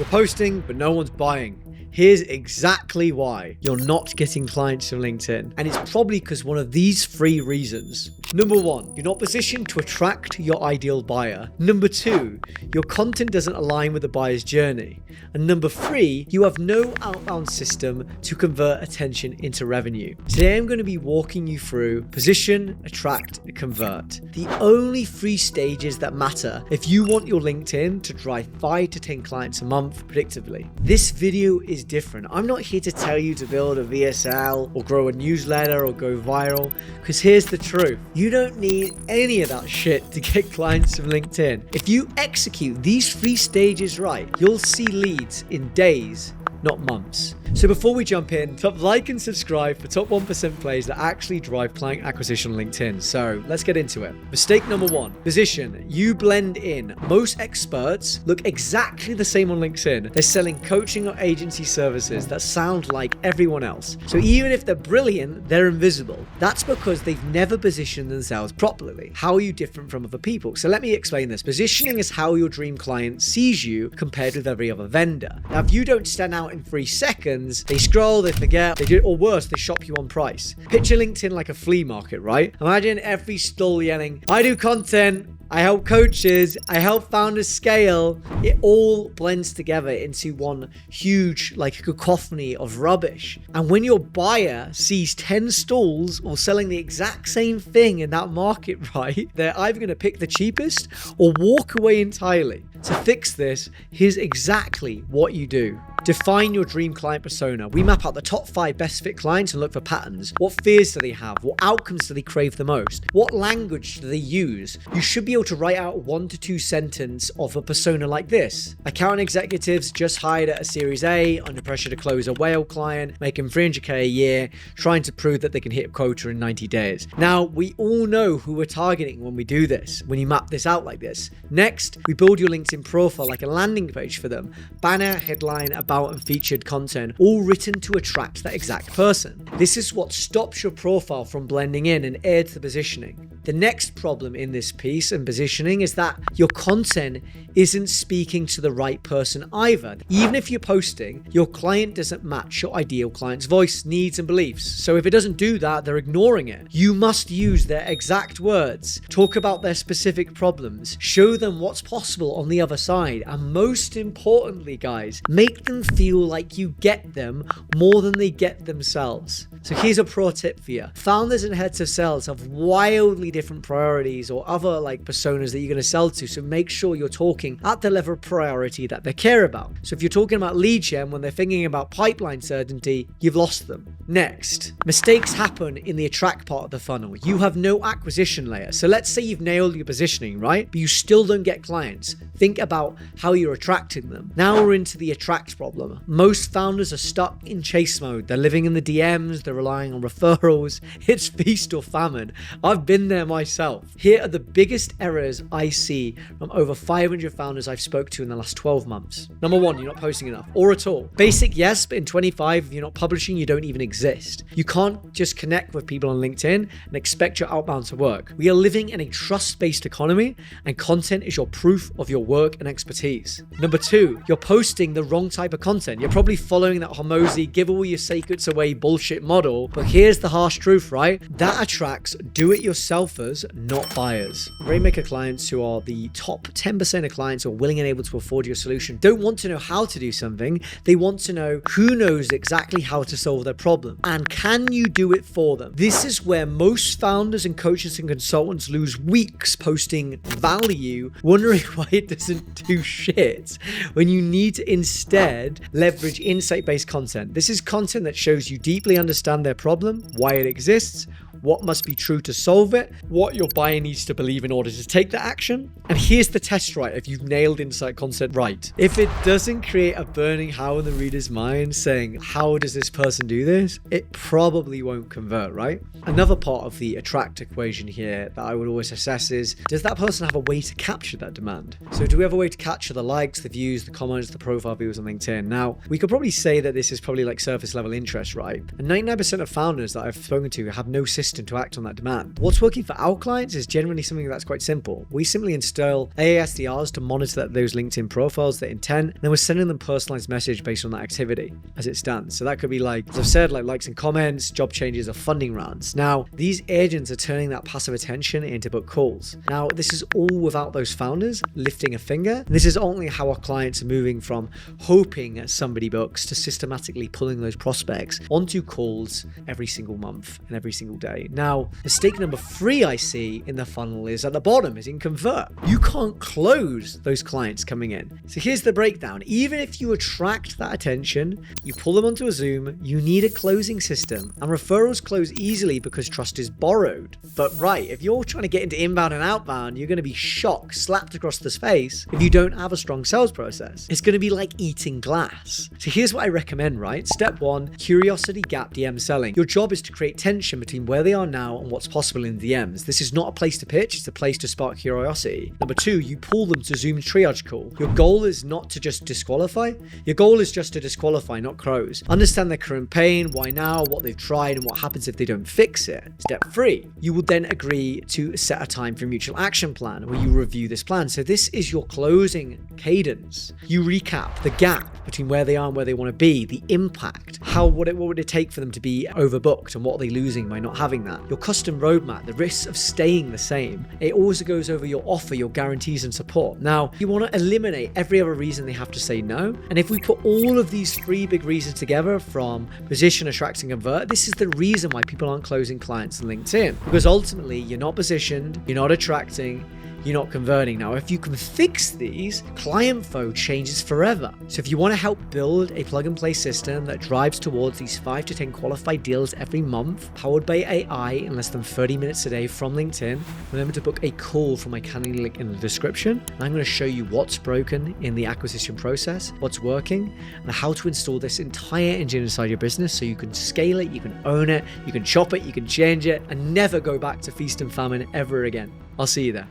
You're posting, but no one's buying. Here's exactly why you're not getting clients from LinkedIn. And it's probably because one of these 3 reasons. Number 1, you're not positioned to attract your ideal buyer. Number 2, your content doesn't align with the buyer's journey. And number 3, you have no outbound system to convert attention into revenue. Today, I'm going to be walking you through position, attract, and convert. The only 3 stages that matter if you want your LinkedIn to drive 5 to 10 clients a month predictably. This video is different. I'm not here to tell you to build a VSL or grow a newsletter or go viral, because here's the truth. You don't need any of that shit to get clients from LinkedIn. If you execute these 3 stages right, you'll see leads in days, not months. So before we jump in, like and subscribe for top 1% plays that actually drive client acquisition on LinkedIn. So let's get into it. Mistake number 1, position. You blend in. Most experts look exactly the same on LinkedIn. They're selling coaching or agency services that sound like everyone else. So even if they're brilliant, they're invisible. That's because they've never positioned themselves properly. How are you different from other people? So let me explain this. Positioning is how your dream client sees you compared with every other vendor. Now, if you don't stand out in 3 seconds, they scroll, they forget, they do, or worse, they shop you on price. Picture LinkedIn like a flea market, right? Imagine every stall yelling, I do content, I help coaches, I help founders scale. It all blends together into one huge cacophony of rubbish. And when your buyer sees 10 stalls all selling the exact same thing in that market, right, they're either going to pick the cheapest or walk away entirely. To fix this, here's exactly what you do. Define your dream client persona. We map out the top 5 best fit clients and look for patterns. What fears do they have? What outcomes do they crave the most? What language do they use? You should be able to write out 1 to 2 sentences of a persona like this. Account executives just hired at a Series A, under pressure to close a whale client, making 300K a year, trying to prove that they can hit a quota in 90 days. Now, we all know who we're targeting when we do this, when you map this out like this. Next, we build your LinkedIn profile like a landing page for them. Banner, headline, about and featured content, all written to attract that exact person. This is what stops your profile from blending in and aids the positioning. The next problem in this piece and positioning is that your content isn't speaking to the right person either. Even if you're posting, your client doesn't match your ideal client's voice, needs, and beliefs. So if it doesn't do that, they're ignoring it. You must use their exact words, talk about their specific problems, show them what's possible on the other side, and most importantly, guys, make them feel like you get them more than they get themselves. So here's a pro tip for you. Founders and heads of sales have wildly different priorities or other personas that you're going to sell to. So make sure you're talking at the level of priority that they care about. So if you're talking about lead gen when they're thinking about pipeline certainty, you've lost them. Next, mistakes happen in the attract part of the funnel. You have no acquisition layer. So let's say you've nailed your positioning, right? But you still don't get clients. Think about how you're attracting them. Now we're into the attract problem. Most founders are stuck in chase mode. They're living in the DMs, they're relying on referrals. It's feast or famine. I've been there myself. Here are the biggest errors I see from over 500 founders I've spoke to in the last 12 months. Number 1, you're not posting enough or at all. Basic, yes, but in 25, if you're not publishing, you don't even exist. You can't just connect with people on LinkedIn and expect your outbound to work. We are living in a trust-based economy, and content is your proof of your work and expertise. Number 2, you're posting the wrong type of content. You're probably following that Hormozy give all your secrets away bullshit model, but here's the harsh truth, right? That attracts do-it-yourselfers, not buyers. Rainmaker clients, who are the top 10% of clients who are willing and able to afford your solution, don't want to know how to do something. They want to know who knows exactly how to solve their problem, and can you do it for them? This is where most founders and coaches and consultants lose weeks posting value, wondering why it doesn't do shit, when you need to instead leverage insight-based content. This is content that shows you deeply understand their problem, why it exists, what must be true to solve it, what your buyer needs to believe in order to take the action. And here's the test, right, if you've nailed insight content right. If it doesn't create a burning how in the reader's mind saying, how does this person do this? It probably won't convert, right? Another part of the attract equation here that I would always assess is, does that person have a way to capture that demand? So do we have a way to capture the likes, the views, the comments, the profile views on LinkedIn? Now, we could probably say that this is probably like surface level interest, right? And 99% of founders that I've spoken to have no system system to act on that demand. What's working for our clients is generally something that's quite simple. We simply install AASDRs to monitor those LinkedIn profiles, their intent, and then we're sending them personalized message based on that activity as it stands. So that could be like, as I've said, like likes and comments, job changes, or funding rounds. Now, these agents are turning that passive attention into book calls. Now, this is all without those founders lifting a finger. This is only how our clients are moving from hoping somebody books to systematically pulling those prospects onto calls every single month and every single day. Now, mistake number 3 I see in the funnel is at the bottom, is in convert. You can't close those clients coming in. So here's the breakdown. Even if you attract that attention, you pull them onto a Zoom, you need a closing system, and referrals close easily because trust is borrowed. But right, if you're trying to get into inbound and outbound, you're going to be shocked, slapped across the face if you don't have a strong sales process. It's going to be like eating glass. So here's what I recommend, right? Step 1, curiosity gap DM selling. Your job is to create tension between where they are now and what's possible in DMs. This is not a place to pitch, it's a place to spark curiosity. Number 2, you pull them to Zoom triage call. Your goal is not to just disqualify. Your goal is just to disqualify, not close. Understand their current pain, why now, what they've tried, and what happens if they don't fix it. Step 3, you will then agree to set a time for a mutual action plan where you review this plan. So this is your closing cadence. You recap the gap between where they are and where they want to be, the impact, what would it take for them to be overbooked, and what are they losing by not having that. Your custom roadmap, the risks of staying the same. It also goes over your offer, your guarantees and support. Now, you want to eliminate every other reason they have to say no. And if we put all of these 3 big reasons together, from position, attract, and convert, this is the reason why people aren't closing clients on LinkedIn. Because ultimately, you're not positioned, you're not attracting, you're not converting. Now, if you can fix these, client flow changes forever. So if you want to help build a plug and play system that drives towards these 5 to 10 qualified deals every month, powered by AI in less than 30 minutes a day from LinkedIn, remember to book a call from my calendar link in the description. And I'm going to show you what's broken in the acquisition process, what's working, and how to install this entire engine inside your business so you can scale it, you can own it, you can chop it, you can change it, and never go back to feast and famine ever again. I'll see you there.